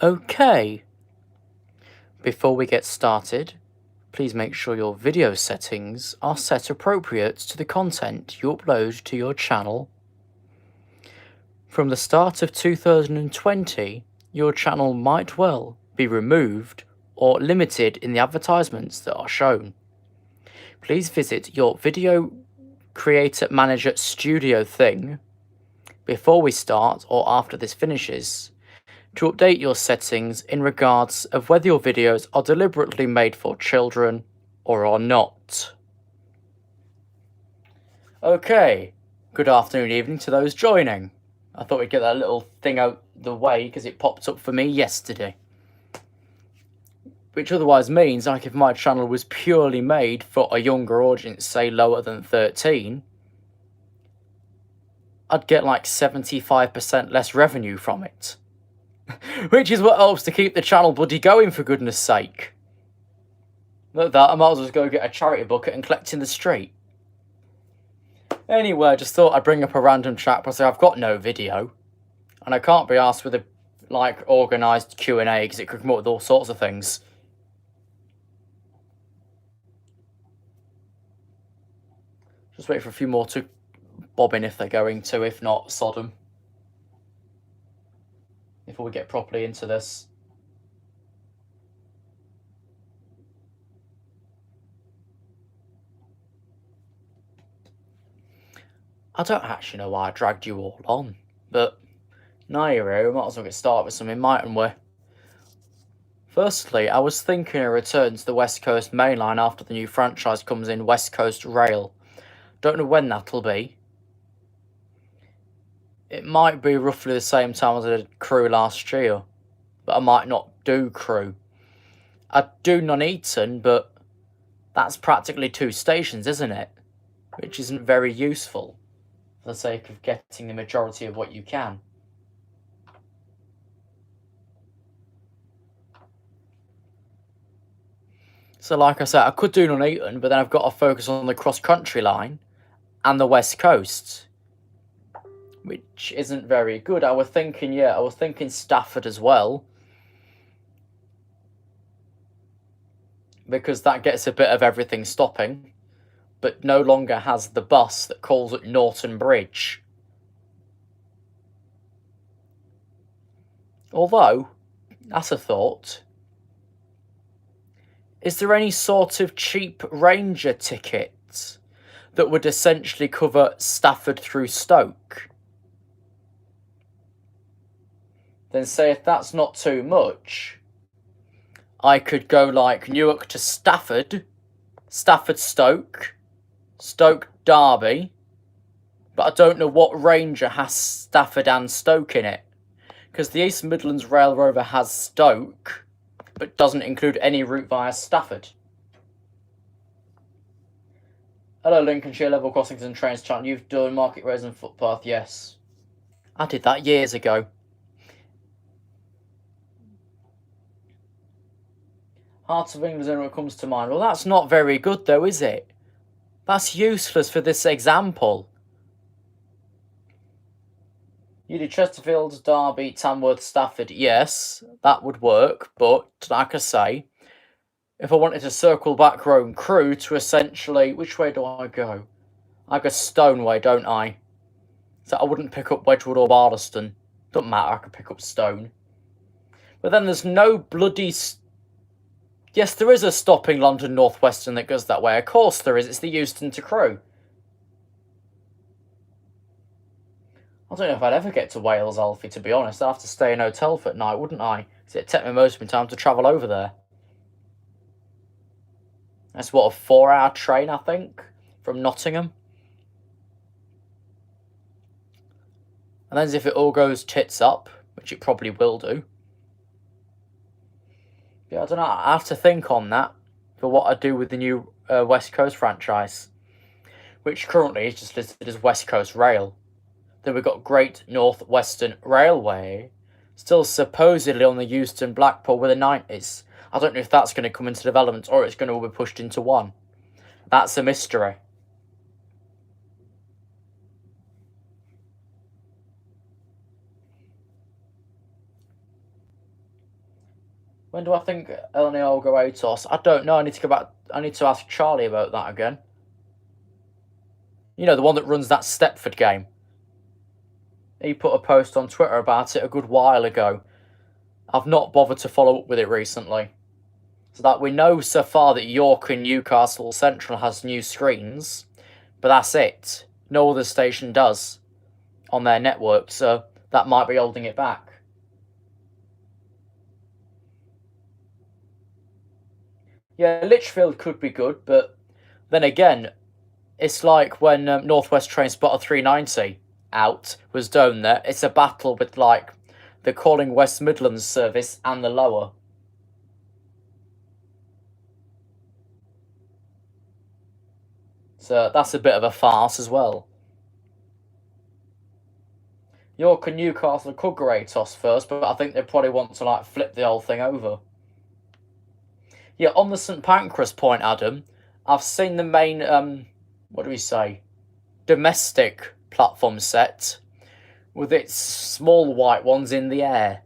Okay, before we get started, please make sure your video settings are set appropriate to the content you upload to your channel. From the start of 2020, your channel might well be removed or limited in the advertisements that are shown. Please visit your Video Creator Manager Studio thing before we start or after this finishes to update your settings in regards of whether your videos are deliberately made for children or are not. Okay, good afternoon, evening to those joining. I thought we'd get that little thing out the way because it popped up for me yesterday. Which otherwise means, like, if my channel was purely made for a younger audience, say lower than 13, I'd get like 75% less revenue from it. Which is what helps to keep the channel bloody going, for goodness sake. Look at that, I might as well just go get a charity bucket and collect in the street. Anyway, I just thought I'd bring up a random chat because I've got no video. And I can't be asked with a, like, organised Q&A because it could come up with all sorts of things. Just wait for a few more to bob in if they're going to, if not, sod 'em. Before we get properly into this. I don't actually know why I dragged you all on, but now you're here, we might as well get started with something, mightn't we? Firstly, I was thinking a return to the West Coast main line after the new franchise comes in, West Coast Rail. Don't know when that'll be. It might be roughly the same time as I did Crew last year, but I might not do Crew. I'd do Nuneaton, but that's practically 2 stations, isn't it? Which isn't very useful for the sake of getting the majority of what you can. So like I said, I could do Nuneaton, but then I've got to focus on the cross-country line and the West Coast, which isn't very good. I was thinking Stafford as well, because that gets a bit of everything stopping, but no longer has the bus that calls at Norton Bridge. Although, that's a thought. Is there any sort of cheap Ranger ticket that would essentially cover Stafford through Stoke? Then say if that's not too much, I could go like Newark to Stafford, Stafford Stoke, Stoke Derby, but I don't know what Ranger has Stafford and Stoke in it, because the East Midlands Rail Rover has Stoke, but doesn't include any route via Stafford. Hello Lincolnshire Level Crossings and Trains channel, you've done Market Rails and Footpath, yes. I did that years ago. Hearts of England is what comes to mind. Well, that's not very good though, is it? That's useless for this example. You do Chesterfield, Derby, Tamworth, Stafford. Yes, that would work, but like I say, if I wanted to circle back Rome Crew to essentially, which way do I go? I go Stone way, don't I? So I wouldn't pick up Wedgwood or Barlaston. Doesn't matter, I could pick up Stone. But then there's no bloody... Yes, there is a stopping London North Western that goes that way. Of course there is. It's the Euston to Crewe. I don't know if I'd ever get to Wales, Alfie, to be honest. I'd have to stay in a hotel for at night, wouldn't I? Because it'd take me most of my time to travel over there. That's what, a 4-hour train, I think, from Nottingham. And then if it all goes tits up, which it probably will do. Yeah, I don't know. I have to think on that for what I do with the new West Coast franchise, which currently is just listed as West Coast Rail. Then we've got Great North Western Railway, still supposedly on the Euston Blackpool with the 90s. I don't know if that's going to come into development or it's going to all be pushed into one. That's a mystery. When do I think El Niogo Atos? I don't know. I need to go back. I need to ask Charlie about that again. You know, the one that runs that Stepford game. He put a post on Twitter about it a good while ago. I've not bothered to follow up with it recently. So that we know so far that York and Newcastle Central has new screens, but that's it. No other station does on their network, so that might be holding it back. Yeah, Lichfield could be good, but then again, it's like when Northwest Train Spotter 390 out was down there. It's a battle with like the Calling West Midlands service and the lower. So that's a bit of a farce as well. York and Newcastle could go ATOS first, but I think they probably want to like flip the whole thing over. Yeah, on the St Pancras point, Adam, I've seen the main what do we say, domestic platform set with its small white ones in the air.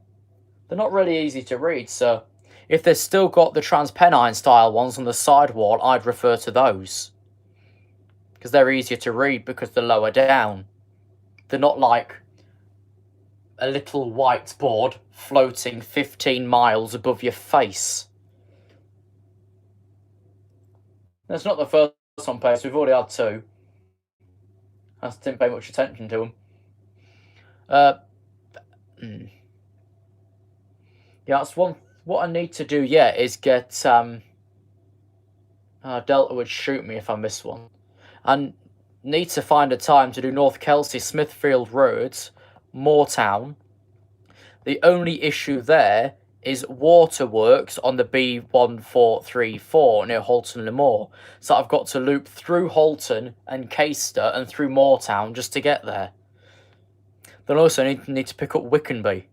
They're not really easy to read, so if they've still got the TransPennine style ones on the sidewall, I'd refer to those. Because they're easier to read because they're lower down. They're not like a little whiteboard floating 15 miles above your face. That's not the first on page, we've already had two. I just didn't pay much attention to them. Yeah, that's one. What I need to do, yeah, is get Delta would shoot me if I miss one. I need to find a time to do North Kelsey, Smithfield Roads, Moortown. The only issue there is waterworks on the B1434 near Halton Le Moor. So I've got to loop through Halton and Caister and through Moortown just to get there. Then also need to pick up Wickenby.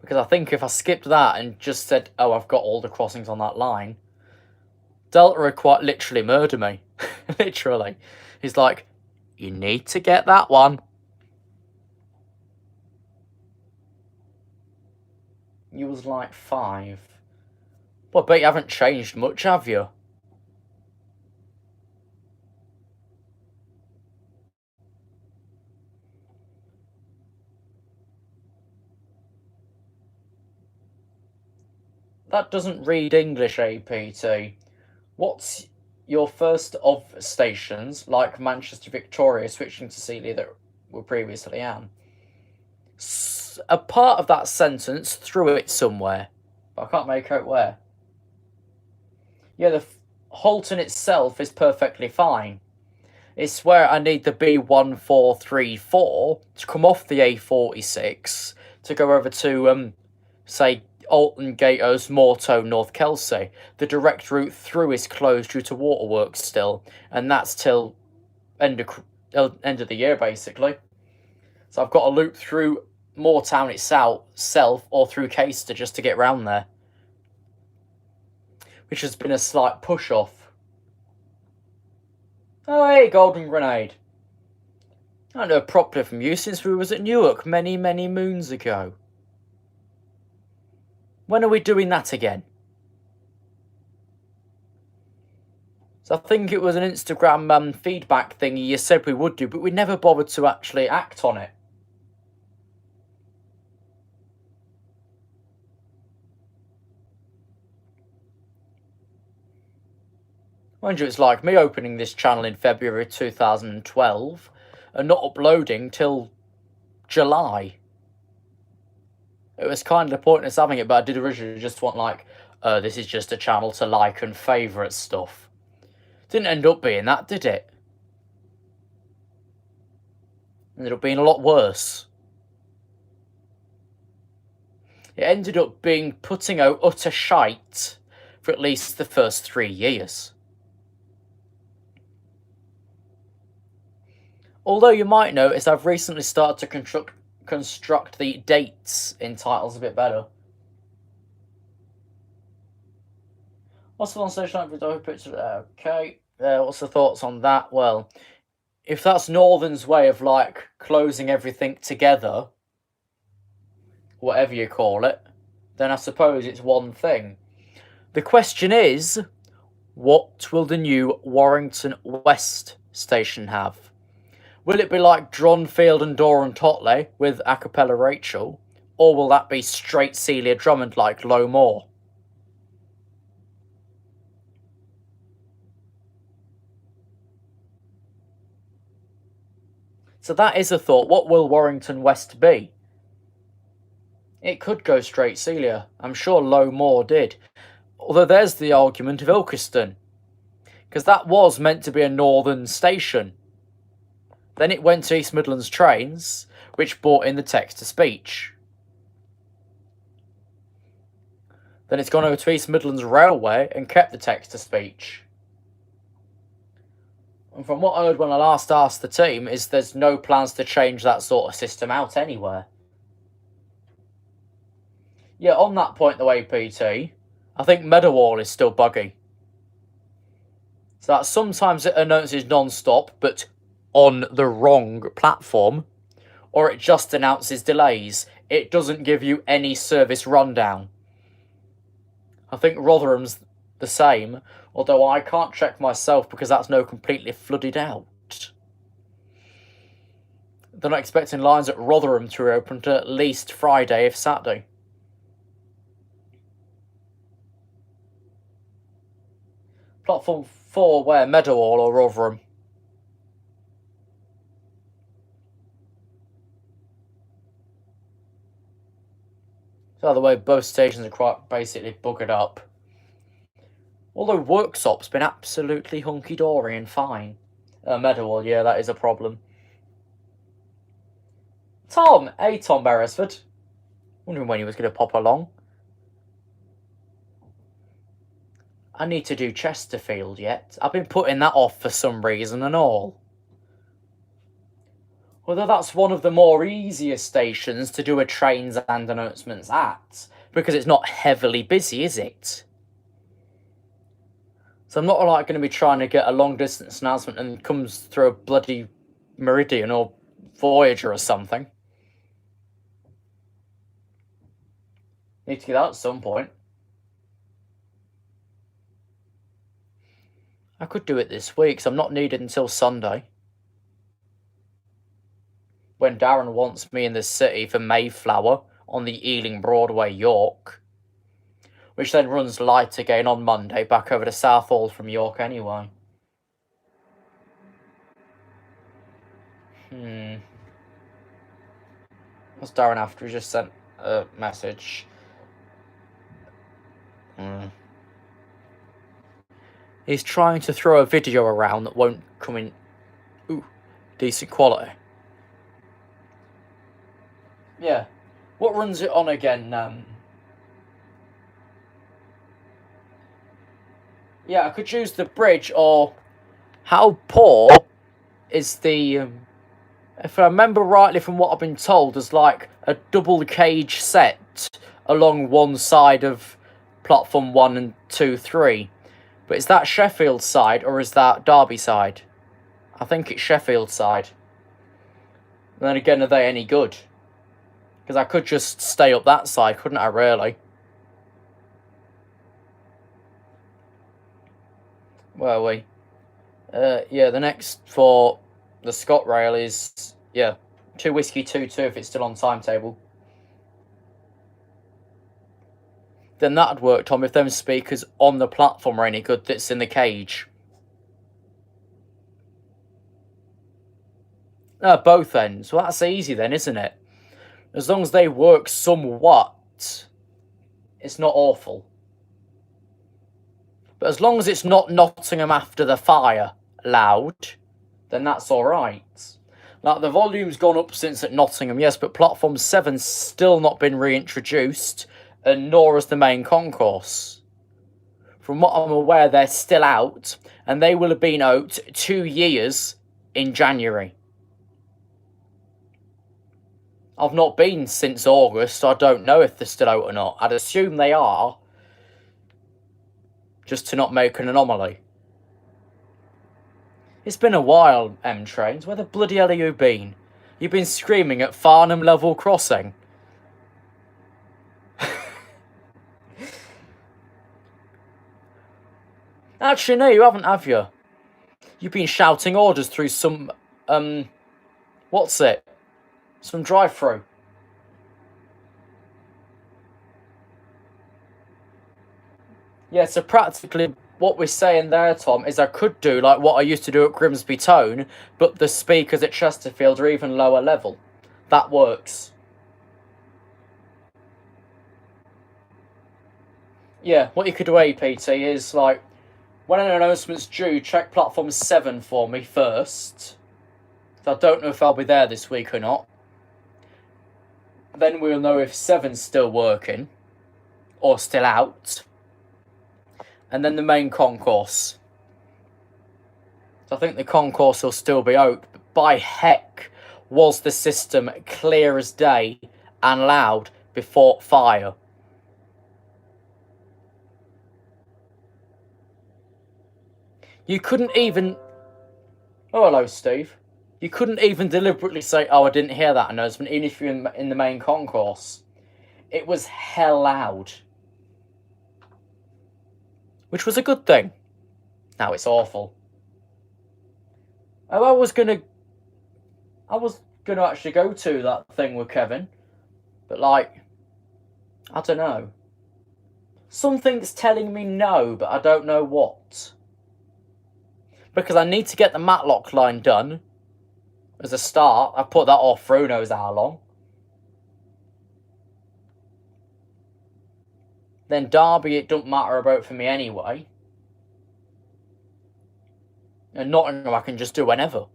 Because I think if I skipped that and just said, oh, I've got all the crossings on that line, Delta would quite literally murder me. Literally. He's like, you need to get that one. You was like 5. Well, I bet you haven't changed much, have you? That doesn't read English, APT. What's your first of stations, like Manchester Victoria, switching to Sealy that were previously Anne? A part of that sentence threw it somewhere, but I can't make out where. Yeah, the Halton itself is perfectly fine. It's where I need the B1434 to come off the A46 to go over to, say, Alton, Gatos, Morto, North Kelsey. The direct route through is closed due to waterworks still, and that's till end of the year, basically. So I've got to loop through Moortown itself or through Caister just to get round there, which has been a slight push-off. Oh, hey, Golden Grenade. I know properly from you since we was at Newark many, many moons ago. When are we doing that again? So I think it was an Instagram feedback thing you said we would do, but we never bothered to actually act on it. Mind you, it's like me opening this channel in February 2012 and not uploading till July. It was kind of pointless having it, but I did originally just want like, this is just a channel to like and favourite stuff. Didn't end up being that, did it? Ended up being a lot worse. It ended up being putting out utter shite for at least the first 3 years. Although you might notice I've recently started to construct the dates in titles a bit better. What's the one station like with picture? Okay, what's the thoughts on that? Well, if that's Northern's way of, like, closing everything together, whatever you call it, then I suppose it's one thing. The question is, what will the new Warrington West station have? Will it be like Dronfield and Doran Totley with a cappella Rachel? Or will that be straight Celia Drummond like Low Moor? So that is a thought. What will Warrington West be? It could go straight Celia. I'm sure Low Moor did. Although there's the argument of Ilkeston. Because that was meant to be a northern station. Then it went to East Midlands Trains, which brought in the text-to-speech. Then it's gone over to East Midlands Railway and kept the text-to-speech. And from what I heard when I last asked the team, is there's no plans to change that sort of system out anywhere. Yeah, on that point though, APT, I think Meadowhall is still buggy. So that sometimes it announces non-stop, but on the wrong platform, or it just announces delays. It doesn't give you any service rundown. I think Rotherham's the same, although I can't check myself because that's now completely flooded out. They're not expecting lines at Rotherham to reopen to at least Friday, if Saturday. Platform 4 where? Meadowhall or Rotherham? So either way, both stations are quite basically buggered up. Although Worksop's been absolutely hunky-dory and fine. Meadowhall, yeah, that is a problem. Tom! Hey, Tom Beresford. Wondering when he was going to pop along. I need to do Chesterfield yet. I've been putting that off for some reason and all. Although that's one of the more easier stations to do a trains and announcements at, because it's not heavily busy, is it? So I'm not like going to be trying to get a long distance announcement and it comes through a bloody Meridian or Voyager or something. Need to get out at some point. I could do it this week, so I'm not needed until Sunday. When Darren wants me in the city for Mayflower on the Ealing Broadway, York. Which then runs light again on Monday, back over to Southall from York anyway. What's Darren after? He just sent a message. He's trying to throw a video around that won't come in decent quality. Yeah. What runs it on again? Yeah, I could choose the bridge, or how poor is the... if I remember rightly from what I've been told, there's like a double cage set along one side of platform 1 and 2, 3. But is that Sheffield side or is that Derby side? I think it's Sheffield side. And then again, are they any good? Because I could just stay up that side, couldn't I, really? Where are we? Yeah, the next for the ScotRail is, yeah, 2 Whiskey 2-2 if it's still on timetable. Then that'd work, Tom, if them speakers on the platform are any good that's in the cage. Both ends. Well, that's easy then, isn't it? As long as they work somewhat, it's not awful. But as long as it's not Nottingham After the Fire loud, then that's alright. Like, the volume's gone up since at Nottingham, yes, but Platform 7's still not been reintroduced, and nor has the main concourse. From what I'm aware, they're still out, and they will have been out 2 years in January. I've not been since August, so I don't know if they're still out or not. I'd assume they are, just to not make an anomaly. It's been a while, M-Trains. Where the bloody hell have you been? You've been screaming at Farnham Level Crossing. Actually, no, you haven't, have you? You've been shouting orders through some, what's it? Some drive-through. Yeah, so practically what we're saying there, Tom, is I could do like what I used to do at Grimsby Tone, but the speakers at Chesterfield are even lower level. That works. Yeah, what you could do, APT, is like, when an announcement's due, check platform 7 for me first. So I don't know if I'll be there this week or not. Then we'll know if 7's still working, or still out. And then the main concourse. So I think the concourse will still be out. But by heck, was the system clear as day and loud before fire? You couldn't even... Oh, hello, Steve. You couldn't even deliberately say, oh, I didn't hear that announcement, even if you're in the main concourse. It was hell loud. Which was a good thing. Now it's awful. Oh, I was gonna actually go to that thing with Kevin. But, like, I don't know. Something's telling me no, but I don't know what. Because I need to get the Matlock line done as a start. I put that off for who knows how long. Then Derby, it don't matter about for me anyway. And Nottingham I can just do whenever.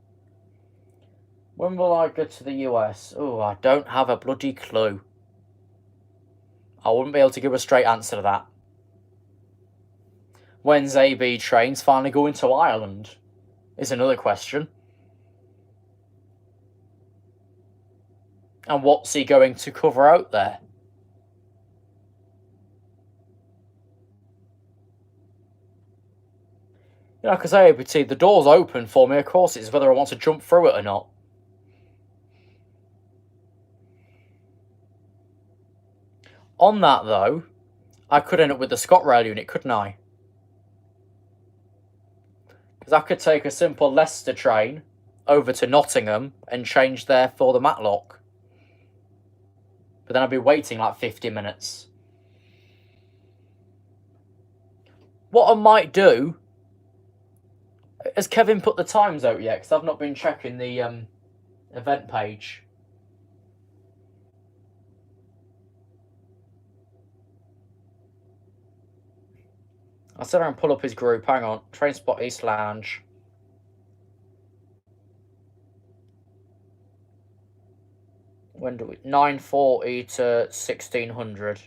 When will I go to the US? Oh, I don't have a bloody clue. I wouldn't be able to give a straight answer to that. When's AB trains finally going to Ireland? Is another question. And what's he going to cover out there? You know, because ABT, the door's open for me, of course it's whether I want to jump through it or not. On that, though, I could end up with the ScotRail unit, couldn't I? Because I could take a simple Leicester train over to Nottingham and change there for the Matlock. But then I'd be waiting like 50 minutes. What I might do... Has Kevin put the times out yet? Because I've not been checking the event page. I'll sit down and pull up his group. Hang on. Train Spot East Lounge. When do we... 9:40 to 1600.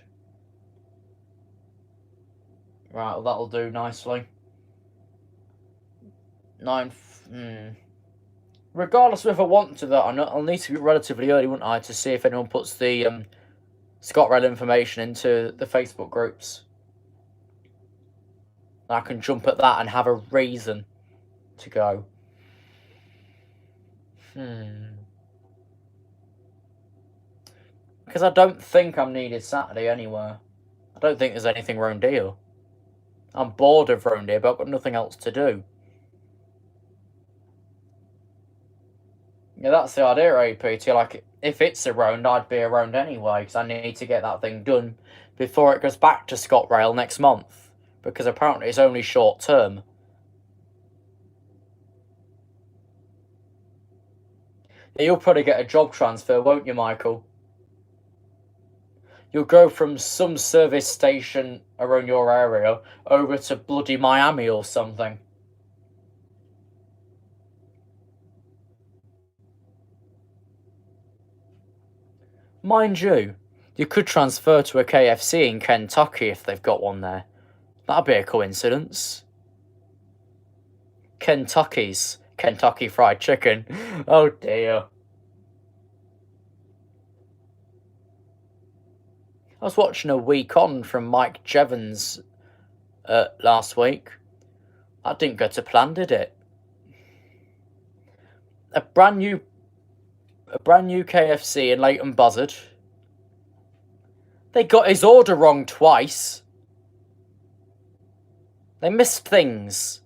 Right, well that'll do nicely. Regardless of if I want to that or not, I'll need to be relatively early, wouldn't I, to see if anyone puts the ScotRail information into the Facebook groups. I can jump at that and have a reason to go. Because I don't think I'm needed Saturday anywhere. I don't think there's anything round here. I'm bored of round here, but I've got nothing else to do. Yeah, that's the idea, APT. Like, if it's around, I'd be around anyway, because I need to get that thing done before it goes back to ScotRail next month. Because apparently it's only short term. Yeah, you'll probably get a job transfer, won't you, Michael? You'll go from some service station around your area over to bloody Miami or something. Mind you, you could transfer to a KFC in Kentucky if they've got one there. That'd be a coincidence. Kentucky's Kentucky Fried Chicken. Oh dear. I was watching a week on from Mike Jevons last week. That didn't go to plan, did it? a brand new KFC in Leighton Buzzard. They got his order wrong twice. They missed things.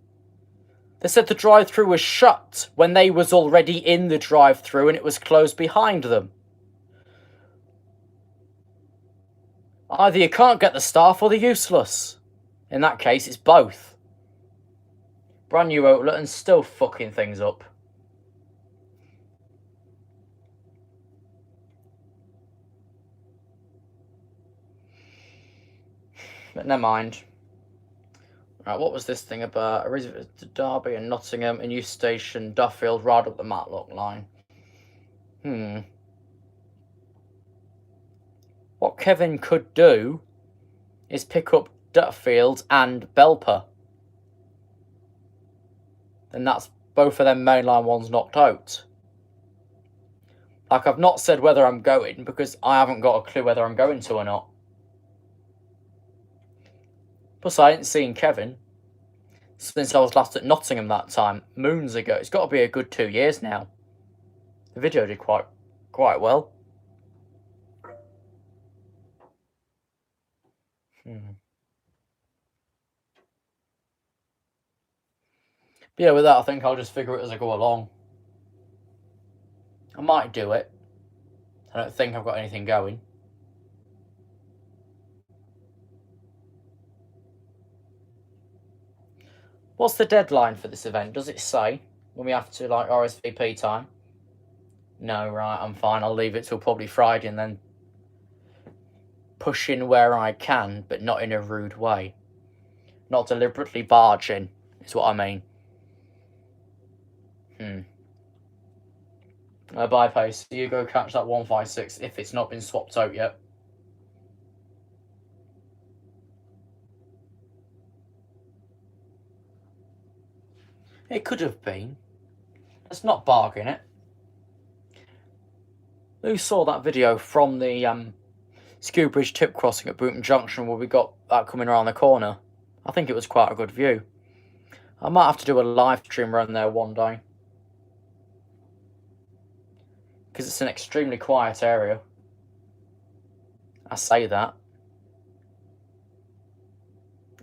They said the drive-thru was shut when they was already in the drive-thru and it was closed behind them. Either you can't get the staff or they're useless. In that case, it's both. Brand new outlet and still fucking things up. But never mind. Right, what was this thing about? A visit to Derby and Nottingham, a new station, Duffield, right up the Matlock line. What Kevin could do is pick up Duffield and Belper. Then that's both of them mainline ones knocked out. Like, I've not said whether I'm going because I haven't got a clue whether I'm going to or not. Plus, I ain't seen Kevin since I was last at Nottingham that time, moons ago. It's got to be a good 2 years now. The video did quite well. But yeah, with that, I think I'll just figure it as I go along. I might do it. I don't think I've got anything going. What's the deadline for this event? Does it say when we have to, like, RSVP time? No, right, I'm fine. I'll leave it till probably Friday and then push in where I can, but not in a rude way. Not deliberately barge in, is what I mean. Bye, Pace. You go catch that 156 if it's not been swapped out yet. It could have been. Let's not bargain it. Who saw that video from the Skewbridge tip crossing at Booton Junction where we got that coming around the corner? I think it was quite a good view. I might have to do a live stream around there one day. Because it's an extremely quiet area. I say that.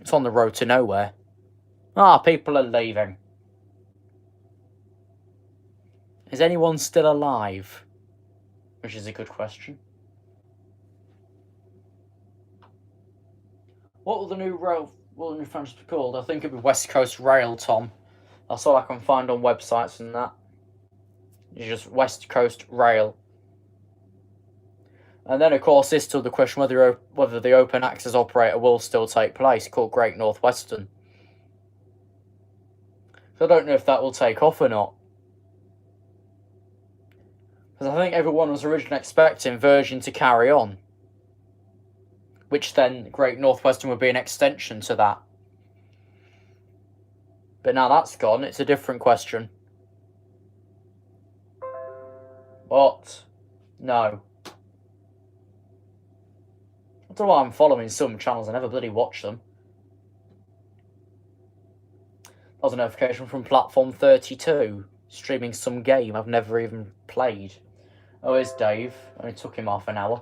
It's on the road to nowhere. People are leaving. Is anyone still alive? Which is a good question. What will the new franchise be called? I think it'll be West Coast Rail, Tom. That's all I can find on websites and that. It's just West Coast Rail. And then, of course, there's still the question whether the open access operator will still take place, called Great North Western. So I don't know if that will take off or not. Because I think everyone was originally expecting Virgin to carry on. Which then Great North Western would be an extension to that. But now that's gone, it's a different question. But, no. I don't know why I'm following some channels, I never bloody watch them. That was a notification from Platform 32, streaming some game I've never even played. Oh, here's Dave. Only took him half an hour.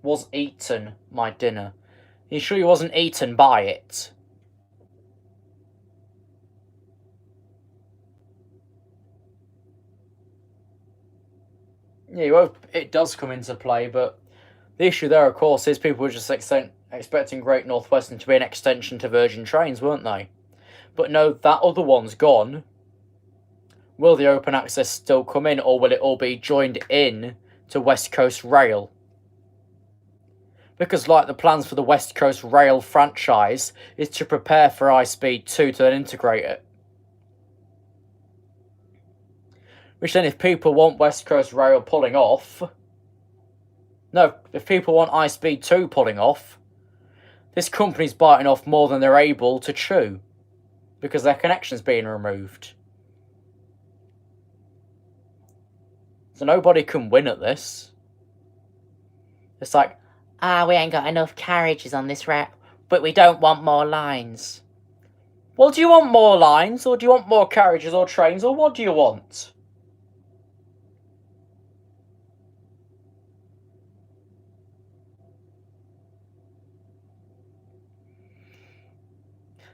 Was eaten my dinner. Are you sure you wasn't eaten by it? Yeah, well, it does come into play, but the issue there, of course, is people were just expecting Great North Western to be an extension to Virgin Trains, weren't they? But no, that other one's gone. Will the open access still come in, or will it all be joined in to West Coast Rail? Because, like, the plans for the West Coast Rail franchise is to prepare for iSpeed 2 to then integrate it. Which then, if people want West Coast Rail pulling off... No, if people want iSpeed 2 pulling off, this company's biting off more than they're able to chew. Because their connection's being removed. So nobody can win at this. It's like, we ain't got enough carriages on this route, but we don't want more lines. Well, do you want more lines, or do you want more carriages or trains, or what do you want?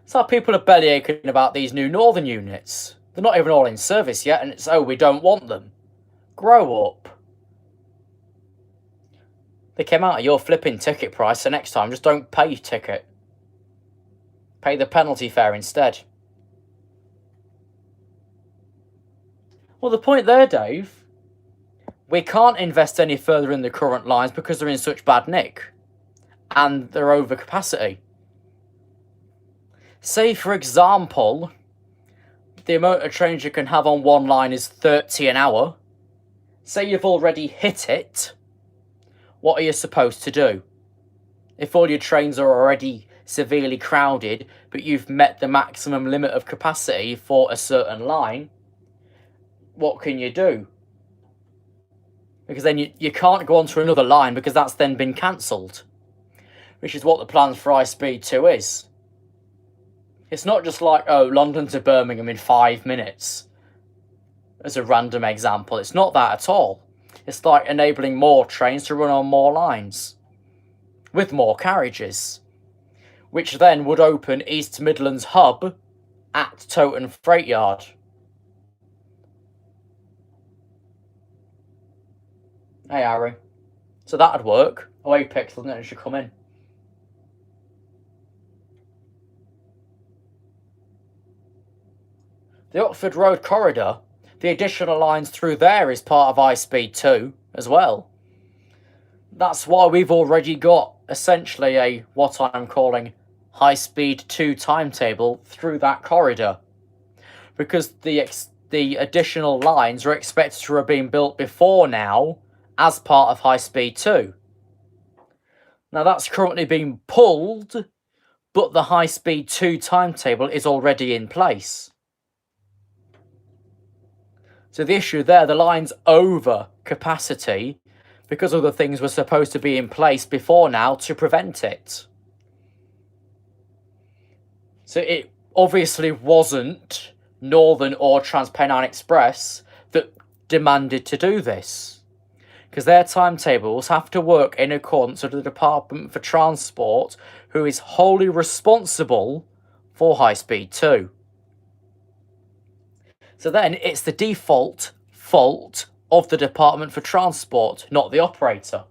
So people are bellyaching about these new northern units. They're not even all in service yet, and it's, oh, we don't want them. Grow up. They came out of your flipping ticket price, so next time just don't pay your ticket. Pay the penalty fare instead. Well, the point there, Dave, we can't invest any further in the current lines because they're in such bad nick. And they're over capacity. Say, for example, the amount of trains you can have on one line is 30 an hour. Say you've already hit it. What are you supposed to do? If all your trains are already severely crowded, but you've met the maximum limit of capacity for a certain line, what can you do? Because then you can't go on to another line because that's then been cancelled. Which is what the plans for High Speed 2 is. It's not just like, oh, London to Birmingham in 5 minutes. As a random example, it's not that at all. It's like enabling more trains to run on more lines. With more carriages. Which then would open East Midlands Hub at Toton Freight Yard. Hey, Harry. So that'd work. Oh, Apex, doesn't it? It should come in. The Oxford Road corridor, the additional lines through there is part of High Speed 2 as well. That's why we've already got essentially a, what I'm calling, High Speed 2 timetable through that corridor. Because the additional lines are expected to have been built before now as part of High Speed 2. Now that's currently being pulled, but the High Speed 2 timetable is already in place. So the issue there, the line's over capacity because other things were supposed to be in place before now to prevent it. So it obviously wasn't Northern or TransPennine Express that demanded to do this. Because their timetables have to work in accordance with the Department for Transport, who is wholly responsible for High Speed 2. So then it's the default fault of the Department for Transport, not the operator.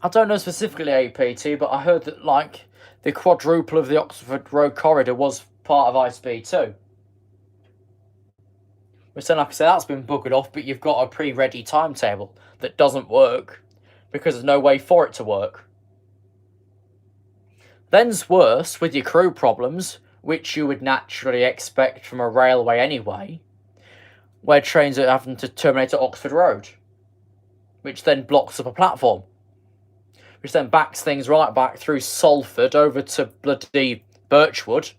I don't know specifically APT, but I heard that like the quadruple of the Oxford Road corridor was part of High Speed 2. Which then, like I said, that's been buggered off, but you've got a pre-ready timetable that doesn't work because there's no way for it to work. Then's worse with your crew problems, which you would naturally expect from a railway anyway, where trains are having to terminate at Oxford Road, which then blocks up a platform, which then backs things right back through Salford over to bloody Birchwood.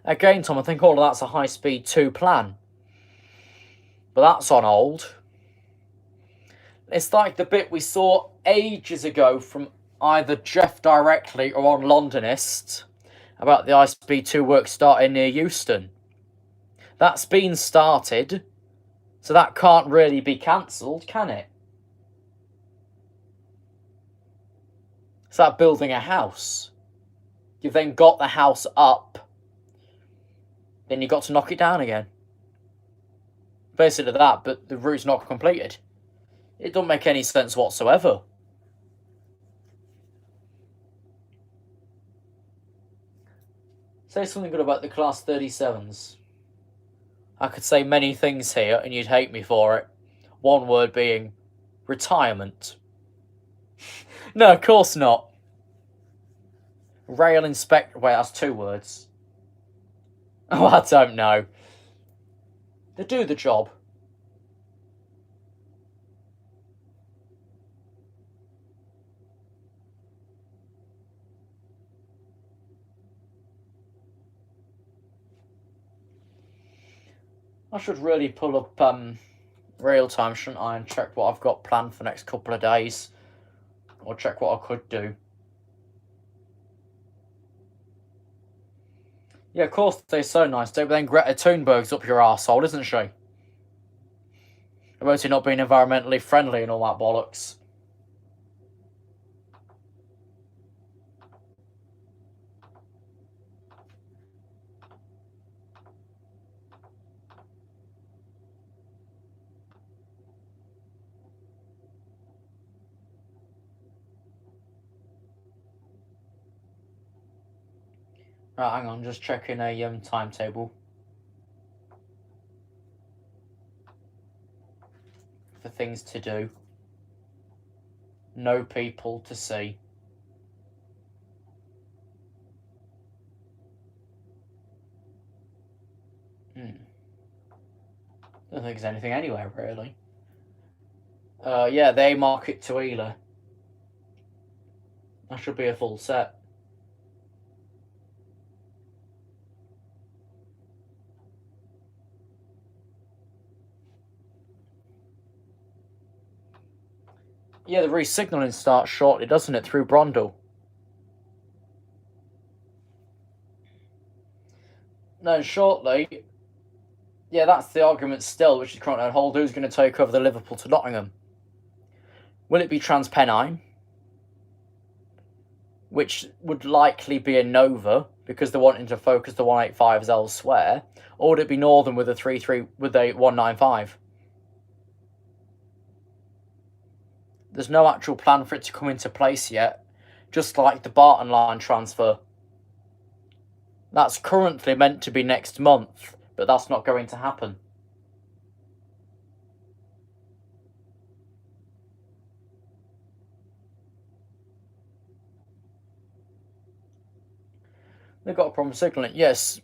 Again, Tom, I think all of that's a High Speed 2 plan. But that's on hold. It's like the bit we saw ages ago from either Jeff directly or on Londonist about the High Speed 2 work starting near Euston. That's been started, so that can't really be cancelled, can it? It's like building a house. You've then got the house up, then you've got to knock it down again. Basically that, but the route's not completed. It don't make any sense whatsoever. Say something good about the Class 37s. I could say many things here and you'd hate me for it. One word being retirement. No, of course not. Rail inspector. Wait, that's 2 words. Oh, I don't know. They do the job. I should really pull up real time, shouldn't I, and check what I've got planned for the next couple of days, or check what I could do. Yeah, of course they're so nice, but then Greta Thunberg's up your arsehole, isn't she? About it not being environmentally friendly and all that bollocks. Right, hang on, just checking a timetable for things to do. No people to see. Don't think there's anything anywhere, really. Yeah, they market to Ela. That should be a full set. Yeah, the re-signalling starts shortly, doesn't it, through Brondell? No, shortly. Yeah, that's the argument still, which is currently on hold. Who's going to take over the Liverpool to Nottingham? Will it be TransPennine, which would likely be a Nova because they're wanting to focus the 185s elsewhere, or would it be Northern with a 3-3 with a 195? There's no actual plan for it to come into place yet, just like the Barton line transfer. That's currently meant to be next month, but that's not going to happen. They've got a problem signalling, yes.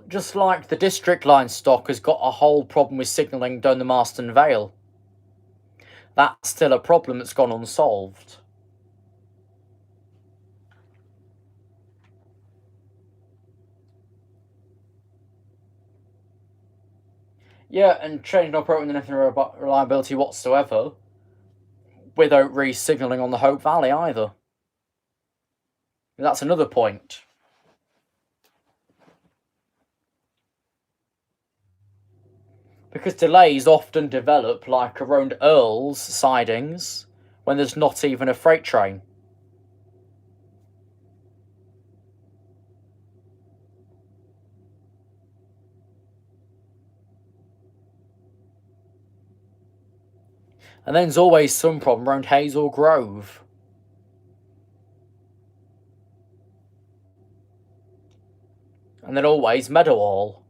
Just like the District Line stock has got a whole problem with signalling down the Marston Vale. That's still a problem that's gone unsolved. Yeah, and train not operating with anything reliability whatsoever without re-signalling on the Hope Valley either. That's another point. Because delays often develop like around Earl's sidings when there's not even a freight train. And then there's always some problem around Hazel Grove. And then always Meadowhall.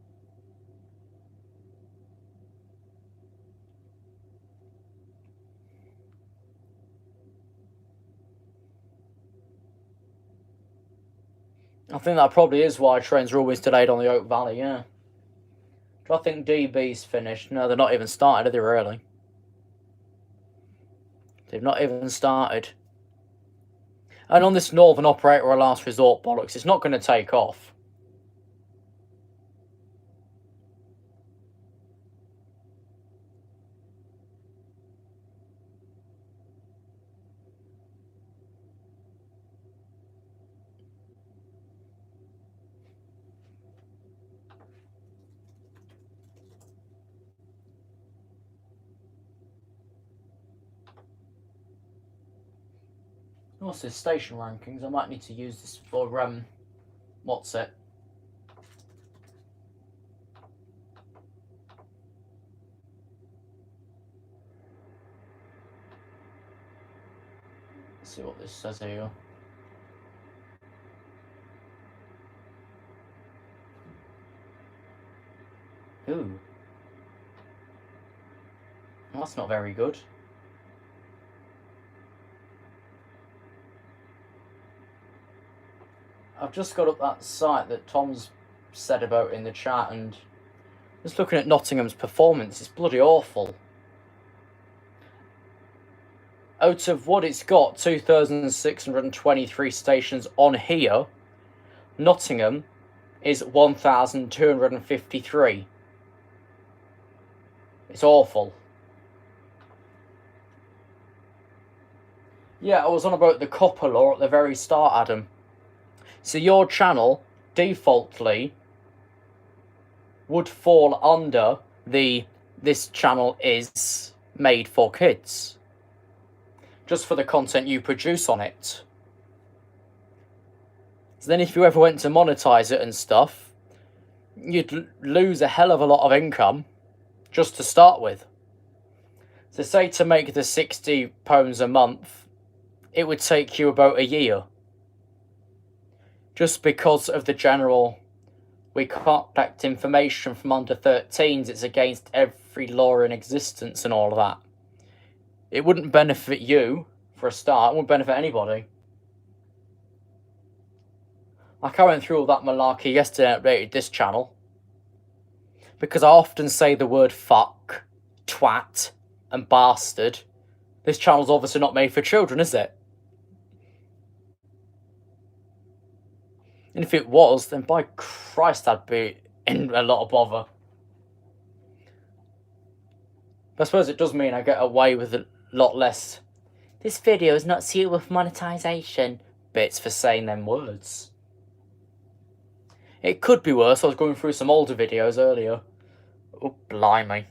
I think that probably is why trains are always delayed on the Oak Valley, yeah. Do I think DB's finished? No, they're not even started, are they really? They've not even started. And on this Northern operator or last resort bollocks, it's not going to take off. What's this? Station rankings. I might need to use this for, what's it? Let's see what this says here. Ooh. Well, that's not very good. I've just got up that site that Tom's said about in the chat, and just looking at Nottingham's performance, it's bloody awful. Out of what it's got, 2,623 stations on here, Nottingham is 1,253. It's awful. Yeah, I was on about the copper law at the very start, Adam. So your channel, defaultly, would fall under this channel is made for kids. Just for the content you produce on it. So then if you ever went to monetize it and stuff, you'd lose a hell of a lot of income just to start with. So say to make the £60 a month, it would take you about a year. Just because of the general, we can't collect information from under 13s, it's against every law in existence and all of that. It wouldn't benefit you, for a start. It wouldn't benefit anybody. Like, I went through all that malarkey yesterday and updated this channel. Because I often say the word fuck, twat, and bastard. This channel's obviously not made for children, is it? And if it was, then by Christ, I'd be in a lot of bother. But I suppose it does mean I get away with a lot less. This video is not suitable for monetization bits for saying them words. It could be worse. I was going through some older videos earlier. Oh, blimey.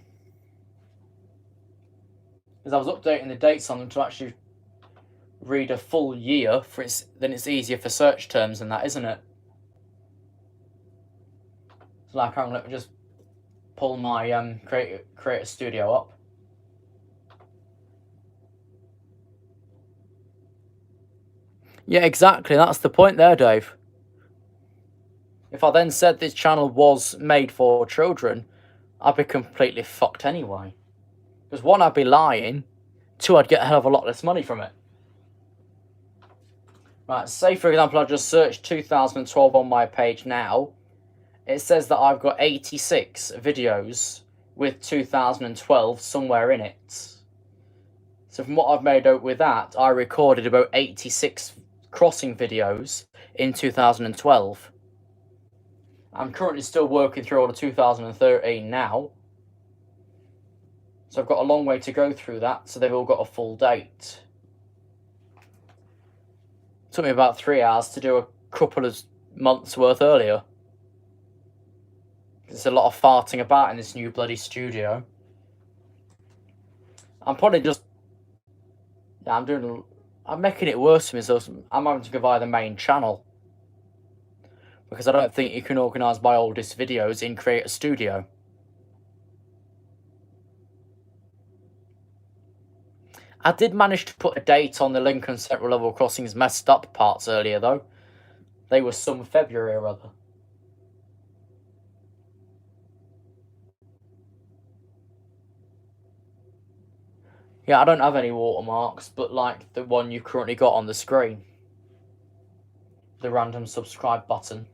As I was updating the dates on them to actually read a full year, then it's easier for search terms and that, isn't it? So like, let me just pull my Creator Studio up. Yeah, exactly. That's the point there, Dave. If I then said this channel was made for children, I'd be completely fucked anyway. Because one, I'd be lying. Two, I'd get a hell of a lot less money from it. Right, say for example I just searched 2012 on my page now. It says that I've got 86 videos with 2012 somewhere in it. So from what I've made out with that, I recorded about 86 crossing videos in 2012. I'm currently still working through all of 2013 now. So I've got a long way to go through that, so they've all got a full date. It took me about 3 hours to do a couple of months worth earlier. There's a lot of farting about in this new bloody studio. I'm probably just... Yeah, I'm making it worse for me, so I'm having to go via the main channel. Because I don't think you can organise my oldest videos in Creator Studio. I did manage to put a date on the Lincoln Central Level Crossings messed up parts earlier, though. They were some February or other. Yeah, I don't have any watermarks, but like the one you currently got on the screen. The random subscribe button.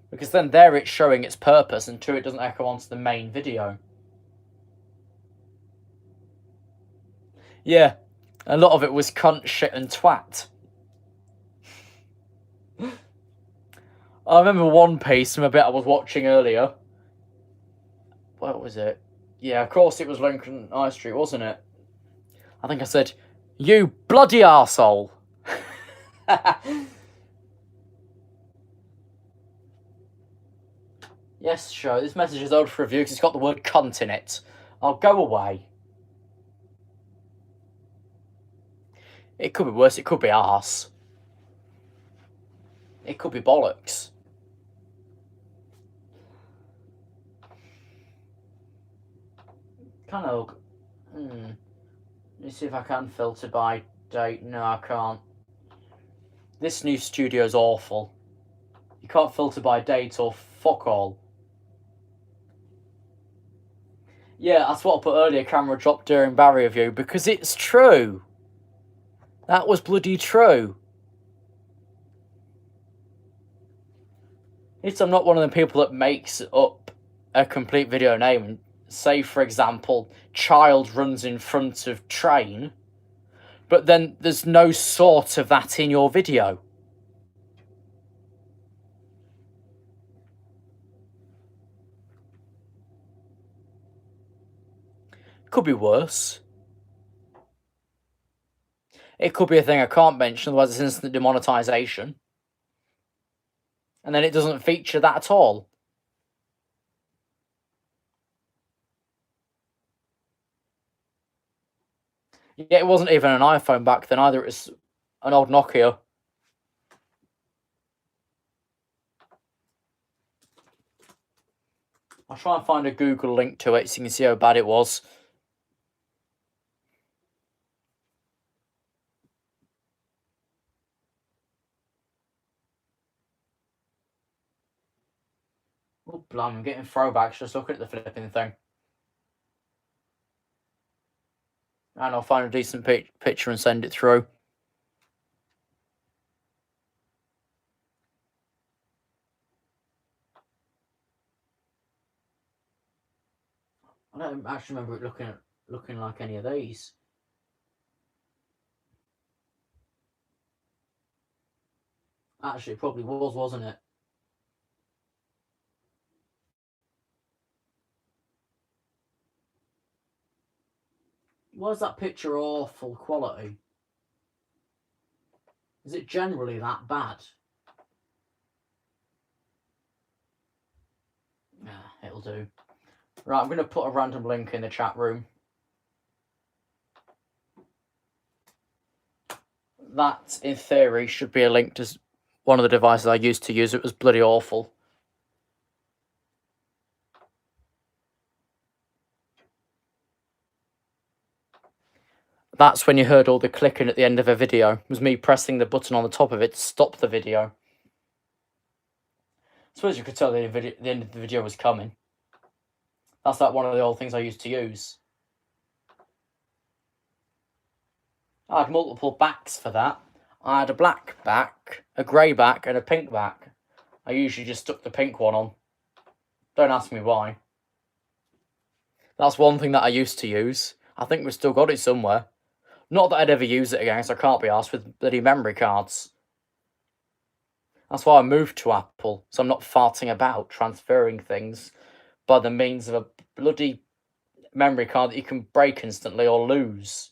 Because then there it's showing its purpose, and two, it doesn't echo onto the main video. Yeah, a lot of it was cunt, shit, and twat. I remember one piece from a bit I was watching earlier. What was it? Yeah, of course it was Lincoln High Street, wasn't it? I think I said, "You bloody arsehole." Yes, sure, this message is old for review because it's got the word cunt in it. I'll go away. It could be worse, it could be arse. It could be bollocks. Kind of... Let me see if I can filter by date. No, I can't. This new studio's awful. You can't filter by date or fuck all. Yeah, that's what I put earlier, camera dropped during barrier view, because it's true. That was bloody true. It's I'm not one of the people that makes up a complete video name and say, for example, child runs in front of train, but then there's no sort of that in your video. Could be worse. It could be a thing I can't mention, otherwise it's instant demonetization. And then it doesn't feature that at all. Yeah, it wasn't even an iPhone back then either, it was an old Nokia. I'll try and find a Google link to it so you can see how bad it was. Oh, blimey, I'm getting throwbacks just looking at the flipping thing. And I'll find a decent picture and send it through. I don't actually remember it looking like any of these. Actually, it probably was, wasn't it? Was that picture awful quality? Is it generally that bad? Yeah, it'll do. Right, I'm going to put a random link in the chat room. That, in theory, should be a link to one of the devices I used to use. It was bloody awful. That's when you heard all the clicking at the end of a video. It was me pressing the button on the top of it to stop the video. I suppose you could tell the end of the video was coming. That's like one of the old things I used to use. I had multiple backs for that. I had a black back, a grey back, and a pink back. I usually just stuck the pink one on. Don't ask me why. That's one thing that I used to use. I think we've still got it somewhere. Not that I'd ever use it again, because I can't be arsed with bloody memory cards. That's why I moved to Apple, so I'm not farting about transferring things by the means of a bloody memory card that you can break instantly or lose.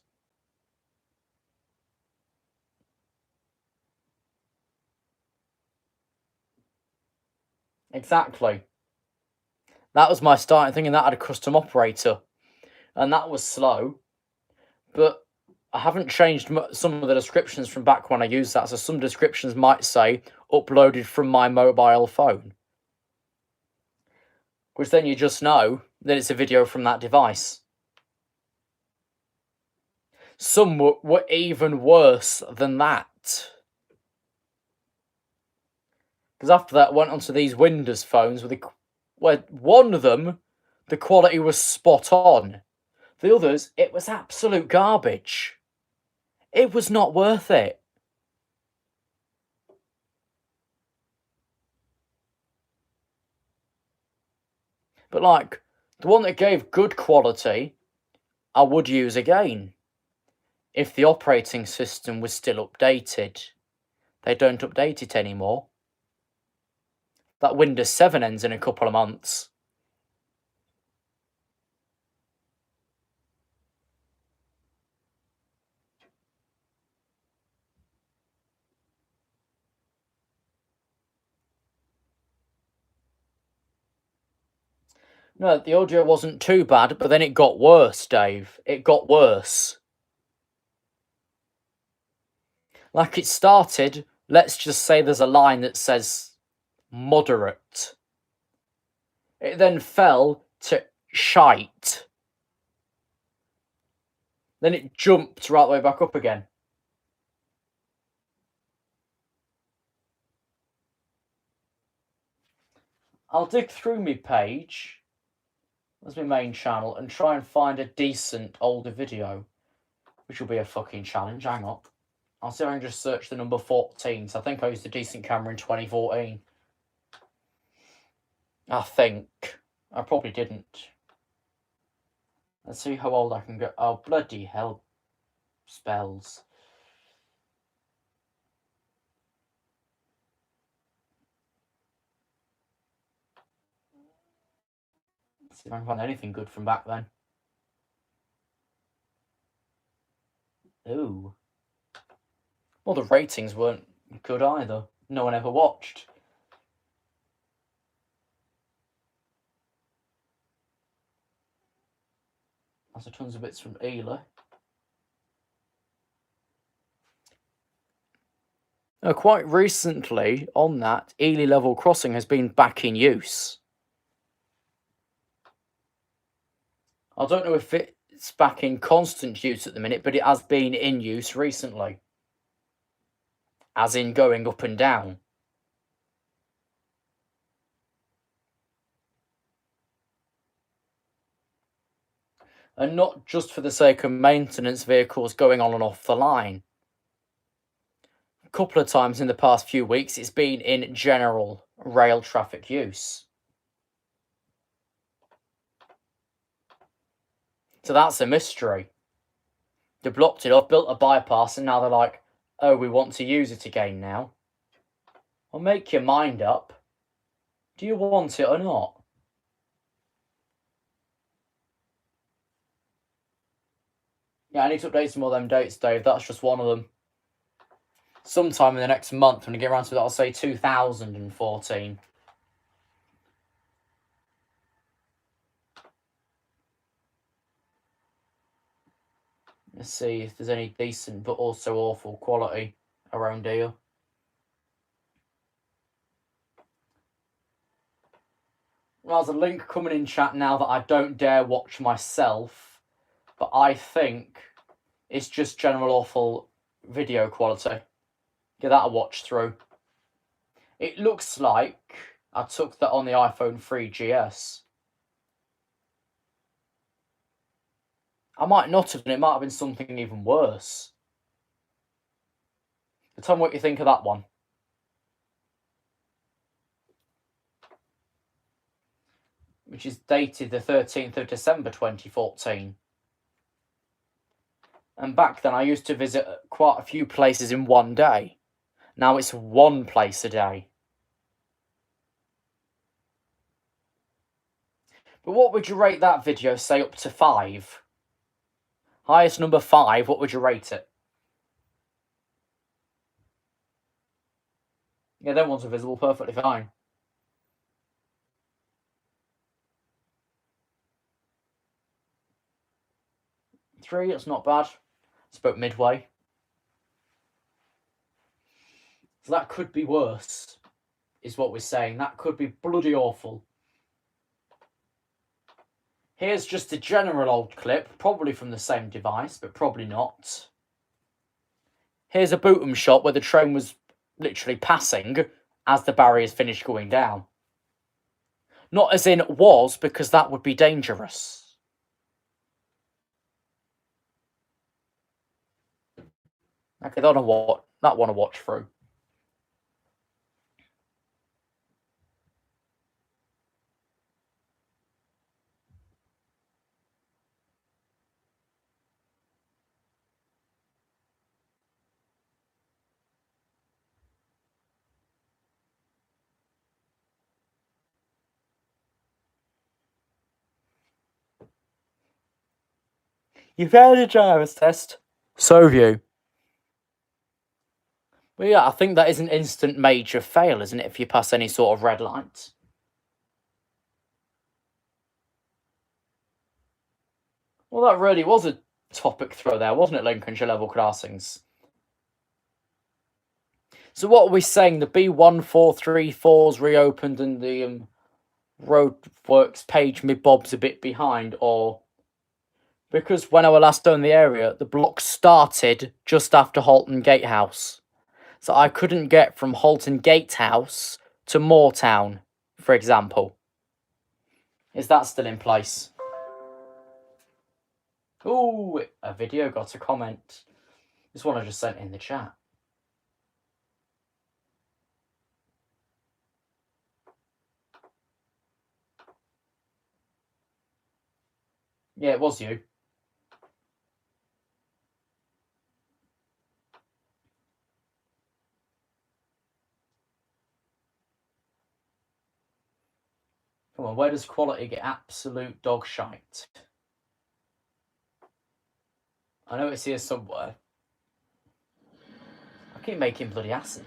Exactly. That was my starting thing, and that had a custom operator. And that was slow. But I haven't changed some of the descriptions from back when I used that. So some descriptions might say, uploaded from my mobile phone. Which then you just know that it's a video from that device. Some were even worse than that. Because after that, I went onto these Windows phones where one of them, the quality was spot on. The others, it was absolute garbage. It was not worth it. But like, the one that gave good quality, I would use again. If the operating system was still updated. They don't update it anymore. That Windows 7 ends in a couple of months. No, the audio wasn't too bad, but then it got worse, Dave. It got worse. Like it started, let's just say there's a line that says moderate. It then fell to shite. Then it jumped right the way back up again. I'll dig through my page, that's my main channel, and try and find a decent older video, which will be a fucking challenge. Hang on. I'll see if I can just search the number 14. So I think I used a decent camera in 2014. I think. I probably didn't. Let's see how old I can go. Oh, bloody hell. Spells. Let's see if I can find anything good from back then. Ooh. Well, the ratings weren't good either. No one ever watched. There's tons of bits from Ela. Quite recently, on that, Ely Level Crossing has been back in use. I don't know if it's back in constant use at the minute, but it has been in use recently. As in going up and down. And not just for the sake of maintenance vehicles going on and off the line. A couple of times in the past few weeks, it's been in general rail traffic use. So that's a mystery. They blocked it off, built a bypass, and now they're like, oh, we want to use it again now. Well, make your mind up. Do you want it or not? Yeah, I need to update some more of them dates, Dave. That's just one of them. Sometime in the next month, when I get around to it, I'll say 2014. Let's see if there's any decent but also awful quality around here. Well, there's a link coming in chat now that I don't dare watch myself, but I think it's just general awful video quality. Get that a watch through. It looks like I took that on the iPhone 3GS. I might not have, and it might have been something even worse. But tell me what you think of that one. Which is dated the 13th of December 2014. And back then I used to visit quite a few places in one day. Now it's one place a day. But what would you rate that video, say up to 5? Highest number 5, what would you rate it? Yeah, them ones are visible perfectly fine. 3, that's not bad. It's about midway. So that could be worse, is what we're saying. That could be bloody awful. Here's just a general old clip, probably from the same device, but probably not. Here's a Bootham shot where the train was literally passing as the barriers finished going down. Not as in was, because that would be dangerous. Okay, that one to watch through. You failed a driver's test. So have you. Well, yeah, I think that is an instant major fail, isn't it, if you pass any sort of red light? Well, that really was a topic throw there, wasn't it, Lincolnshire level crossings? So what are we saying? The B1434's reopened and the roadworks page mid-bob's a bit behind, or... Because when I was last down the area, the block started just after Halton Gatehouse. So I couldn't get from Halton Gatehouse to Moortown, for example. Is that still in place? Ooh, a video got a comment. This one I just sent in the chat. Yeah, it was you. Come on, where does quality get absolute dog shite? I know it's here somewhere. I keep making bloody acid.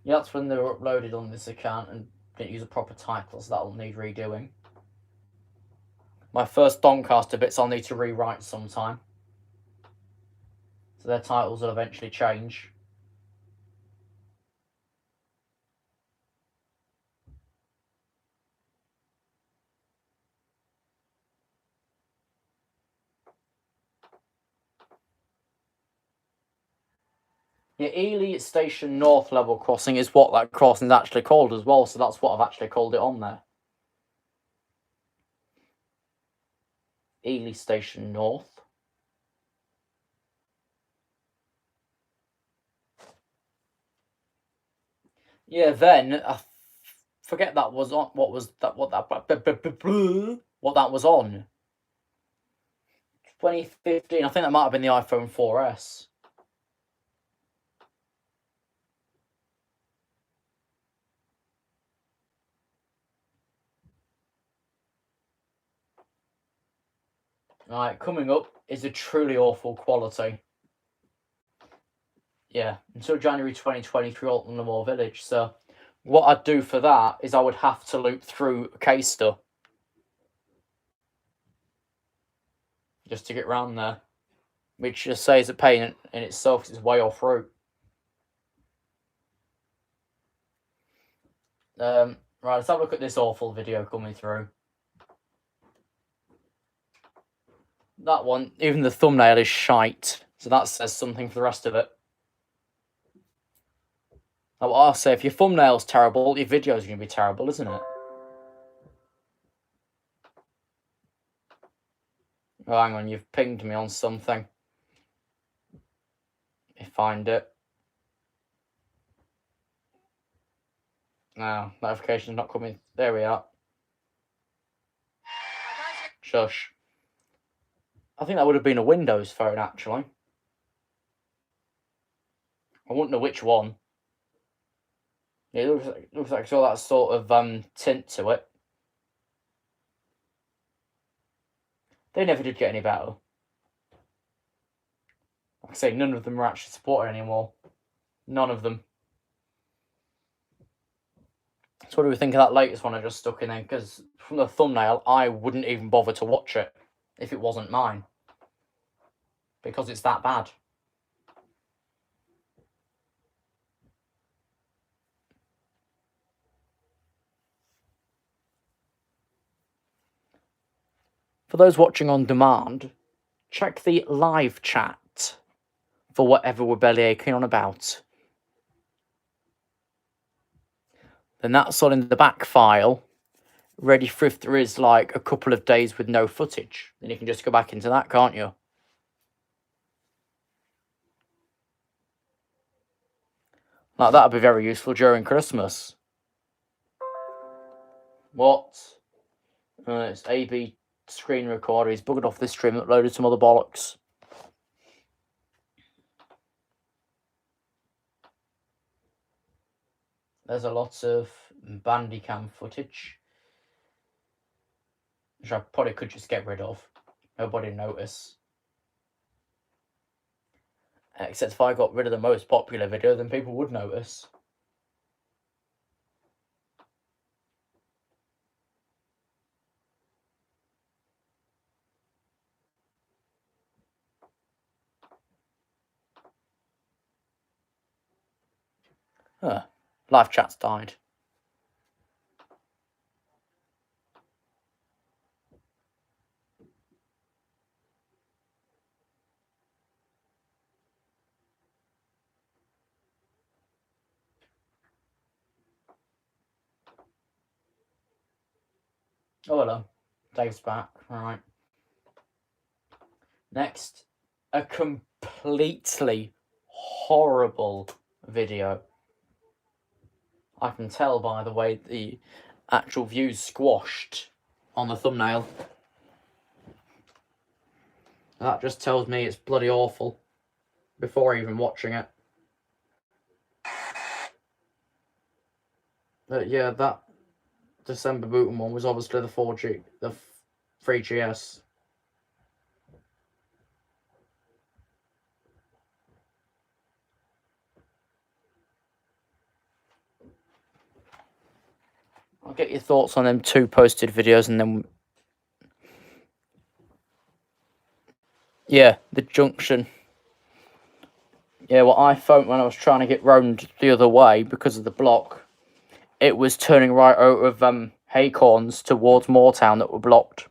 Yeah, that's when they were uploaded on this account and didn't use a proper title, so that'll need redoing. My first Doncaster bits I'll need to rewrite sometime. So their titles will eventually change. Yeah, Ely Station North level crossing is what that crossing is actually called as well, so that's what I've actually called it on there. Ely Station North. Yeah, then I forget that was on. What was that? What that was on? 2015. I think that might have been the iPhone 4S. Right, coming up is a truly awful quality. Yeah, until January 2023, Alton Le Moor Village. So, what I'd do for that is I would have to loop through Caister just to get round there, which just says a pain in itself. 'Cause it's way off route. Right, let's have a look at this awful video coming through. That one, even the thumbnail is shite, so that says something for the rest of it. Now, I'll say, if your thumbnail's terrible, your video's going to be terrible, isn't it? Oh, hang on, you've pinged me on something. Let me find it. No, notification's not coming. There we are. Shush. I think that would have been a Windows phone, actually. I wouldn't know which one. It looks like it's got that sort of tint to it. They never did get any better. Like I say, none of them are actually supported anymore. None of them. So what do we think of that latest one I just stuck in then? Because from the thumbnail, I wouldn't even bother to watch it if it wasn't mine. Because it's that bad. For those watching on demand, check the live chat for whatever we're bellyaching on about. Then that's all in the back file, ready for if there is like a couple of days with no footage. Then you can just go back into that, can't you? Like, that'd be very useful during Christmas. What? It's AB screen recorder. He's buggered off this stream, uploaded some other bollocks. There's a lot of Bandicam footage, which I probably could just get rid of. Nobody notice. Except if I got rid of the most popular video, then people would notice. Huh. Live chat's died. Oh, hello. Dave's back. All right. Next, a complete completely horrible video. I can tell by the way the actual view's squashed on the thumbnail. That just tells me it's bloody awful before even watching it. But yeah, that December booting one was obviously the 3GS. I'll get your thoughts on them 2 posted videos and then... Yeah, the junction. Yeah, well, I found when I was trying to get round the other way because of the block, it was turning right out of Haycorns towards Moortown that were blocked.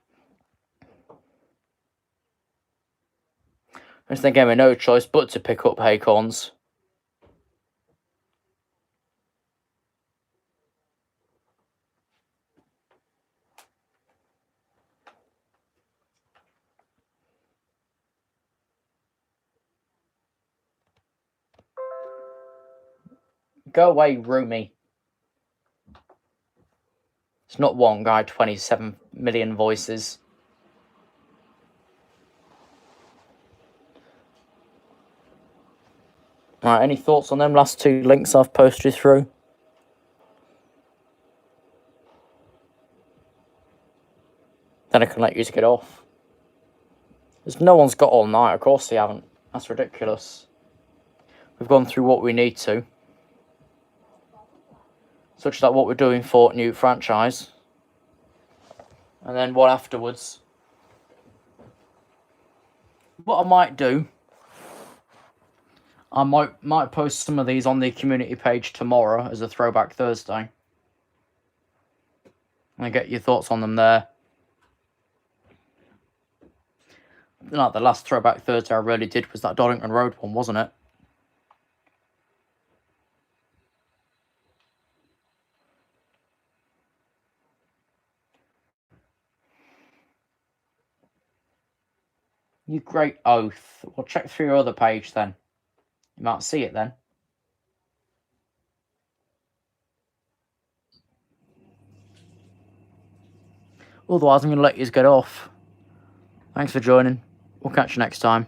And they gave me no choice but to pick up Haycorns. Go away, Roomy. It's not one guy, 27 million voices. Right, any thoughts on them last 2 links I've posted through? Then I can let you get off. Because no one's got all night, of course they haven't. That's ridiculous. We've gone through what we need to. Such that what we're doing for new franchise. And then what afterwards? What I might do, I might post some of these on the community page tomorrow as a Throwback Thursday. And get your thoughts on them there. Like the last Throwback Thursday I really did was that Doddington Road one, wasn't it? You great oath. Well, check through your other page then. You might see it then. Otherwise, I'm going to let you get off. Thanks for joining. We'll catch you next time.